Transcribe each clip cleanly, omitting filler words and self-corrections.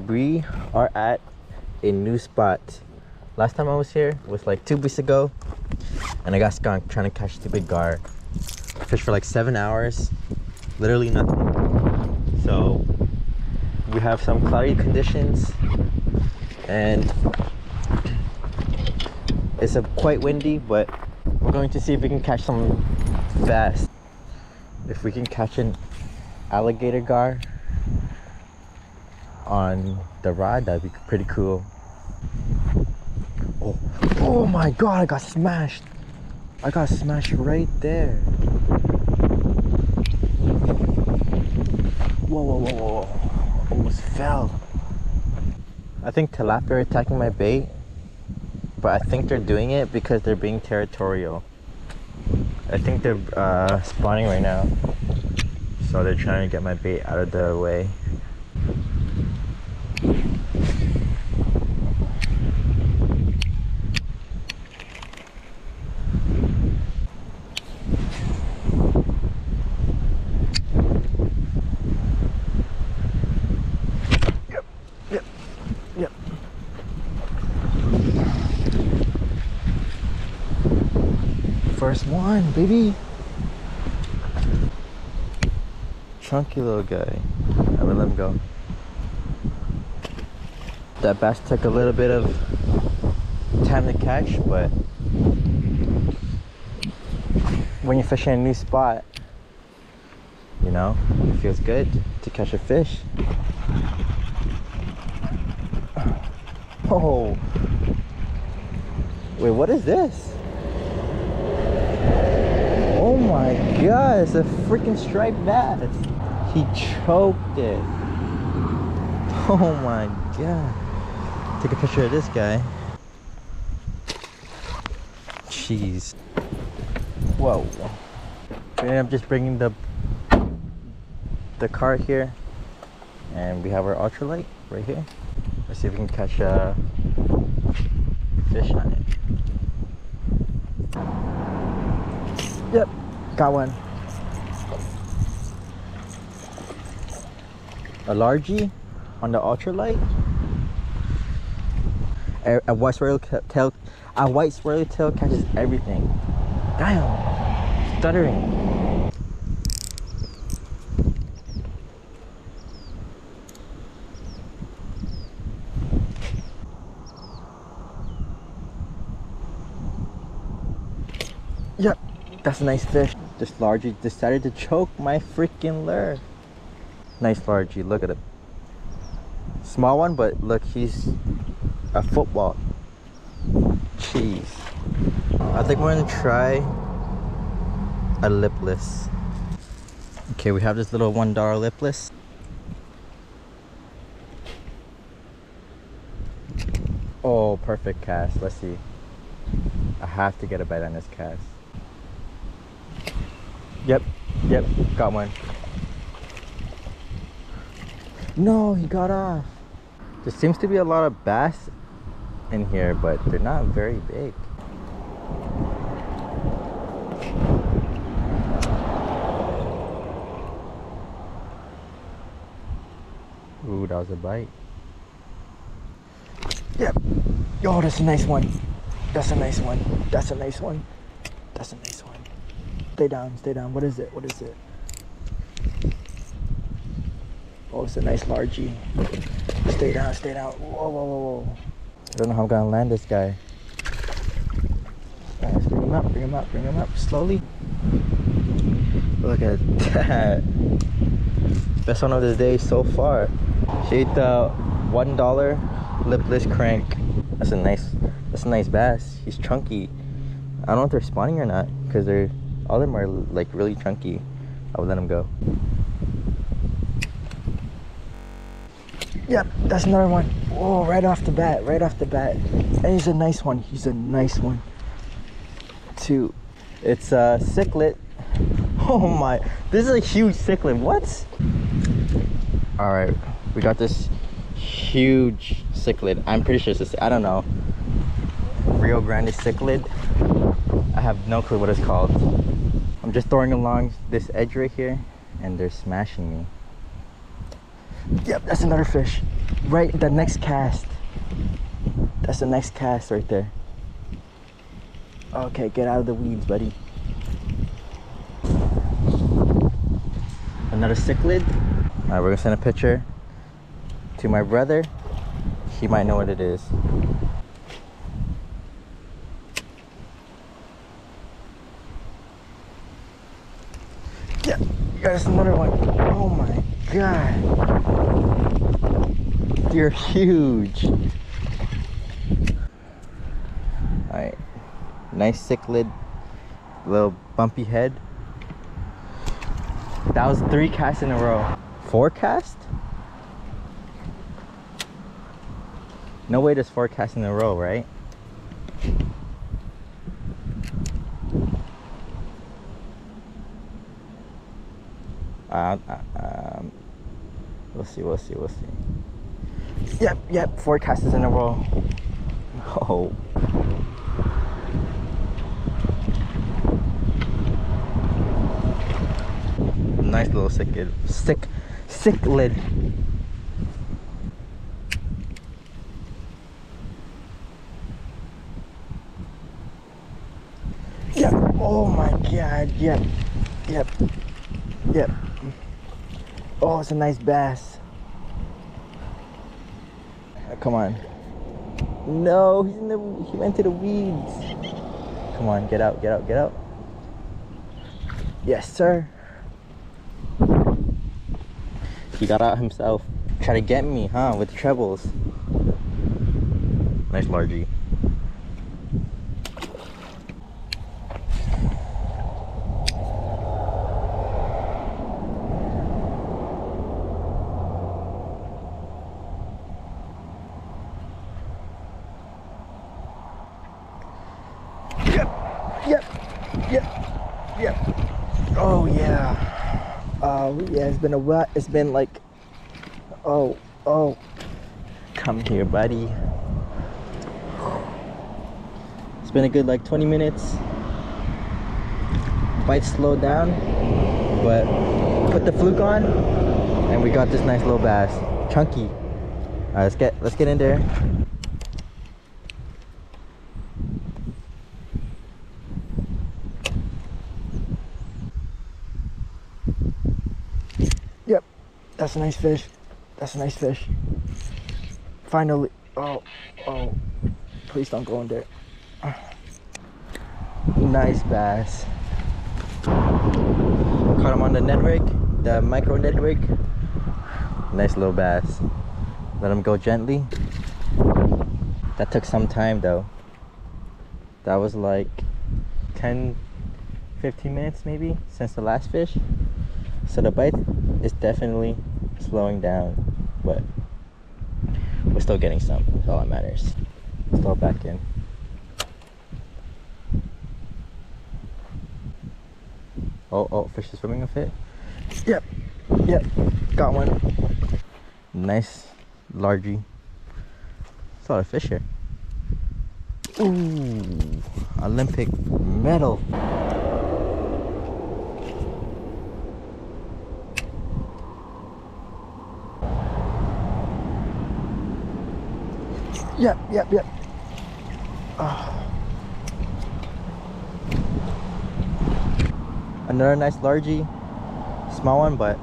We are at a new spot. Last time I was here was like 2 weeks ago, and I got skunked trying to catch the big gar. Fished for like 7 hours, literally nothing. So we have some cloudy conditions, and it's quite windy, but we're going to see if we can catch some fast. If we can catch an alligator gar on the rod, that'd be pretty cool. Oh my god, I got smashed. I got smashed right there. Whoa, whoa, whoa, whoa. Almost fell. I think tilapia are attacking my bait, but I think they're doing it because they're being territorial. I think they're spawning right now, so they're trying to get my bait out of the way. Yep. First one, baby. Chunky little guy. I'm gonna let him go. That bass took a little bit of time to catch, but when you're fishing a new spot, you know, it feels good to catch a fish. Oh, wait, what is this? Oh my god, it's a freaking striped bass. He choked it. Oh my god. Take a picture of this guy. Jeez. Whoa. And I'm just bringing the cart here, and we have our ultralight right here. Let's see if we can catch a fish on it. Yep, got one. A largie on the ultralight. A white swirly tail catches everything. Damn, stuttering. Yep, that's a nice fish. This largie decided to choke my freaking lure. Nice largie, look at him. Small one, but look, he's a football. Jeez. I think we're gonna try a lipless. Okay, we have this little $1 lipless. Oh, perfect cast. Let's see. I have to get a bite on this cast. Yep, got one. No, he got off. There seems to be a lot of bass in here, but they're not very big. Ooh, that was a bite. Yep. Oh, that's a nice one. That's a nice one. That's a nice one. That's a nice one. Stay down, stay down. What is it? What is it? Oh, it's a nice largie. Stay down, stay down. Whoa, whoa, whoa, whoa. I don't know how I'm gonna land this guy. Let's bring him up, bring him up, bring him up slowly. Look at that. Best one of the day so far. She ate the $1 lipless crank. That's a nice bass. He's chunky. I don't know if they're spawning or not, because all of them are like really chunky. I would let him go. Yep, that's another one. Oh, right off the bat, right off the bat. And he's a nice one. He's a nice one too. It's a cichlid. Oh my, this is a huge cichlid. What? All right, we got this huge cichlid. I'm pretty sure it's this, I don't know, Rio Grande cichlid. I have no clue what it's called. I'm just throwing along this edge right here, and they're smashing me. Yep, that's another fish. Right, the next cast. That's the next cast right there. Okay, get out of the weeds, buddy. Another cichlid. All right, we're gonna send a picture to my brother. He might know what it is. Yeah, there's another one. Oh my God. You're huge. All right, nice cichlid, little bumpy head. That was 3 casts in a row. 4 casts? No way there's 4 casts in a row, right? We'll see. Yep, 4 casts in a row. Oh. Nice little cichlid. Cichlid. Yep. Oh my God. Yep. Oh, it's a nice bass. Come on. No, he went to the weeds. Come on, get out. Yes, sir. He got out himself. Try to get me, huh? With the trebles. Nice largie. Yep. Oh yeah. Yeah, it's been a while. It's been like, oh. Come here, buddy. It's been a good like 20 minutes. Bite slowed down, but put the fluke on, and we got this nice little bass. Chunky. All right, let's get in there. Yep, that's a nice fish. Finally. Oh, please don't go in there. Nice bass. Caught him on the Ned rig, the micro Ned rig. Nice little bass. Let him go gently. That took some time though. That was like 10-15 minutes maybe since the last fish. So the bite is definitely slowing down, but we're still getting some. That's all that matters. Let's throw it back in. Oh, fish is swimming a fit. Yep, got one. Nice largie. That's a lot of fish here. Ooh, Olympic medal. Yep. Another nice largie. Small one, but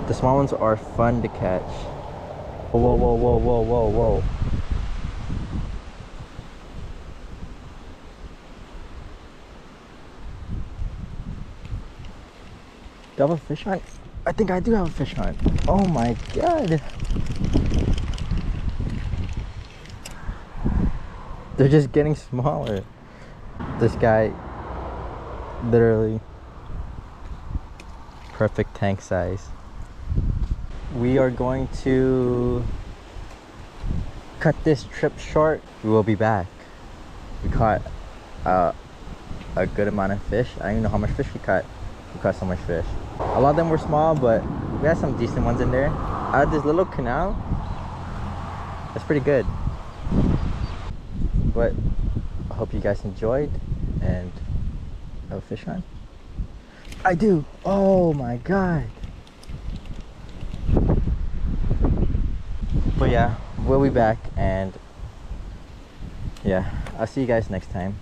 the small ones are fun to catch. Whoa. Do I have a fish hunt? I think I do have a fish hunt. Oh my God. They're just getting smaller. This guy, literally perfect tank size. We are going to cut this trip short. We will be back. We caught a good amount of fish. I don't even know how much fish we caught. We caught so much fish. A lot of them were small, but we had some decent ones in there. Out of this little canal, that's pretty good. But I hope you guys enjoyed and have a fish on. I do. Oh my God. But yeah, we'll be back, and yeah, I'll see you guys next time.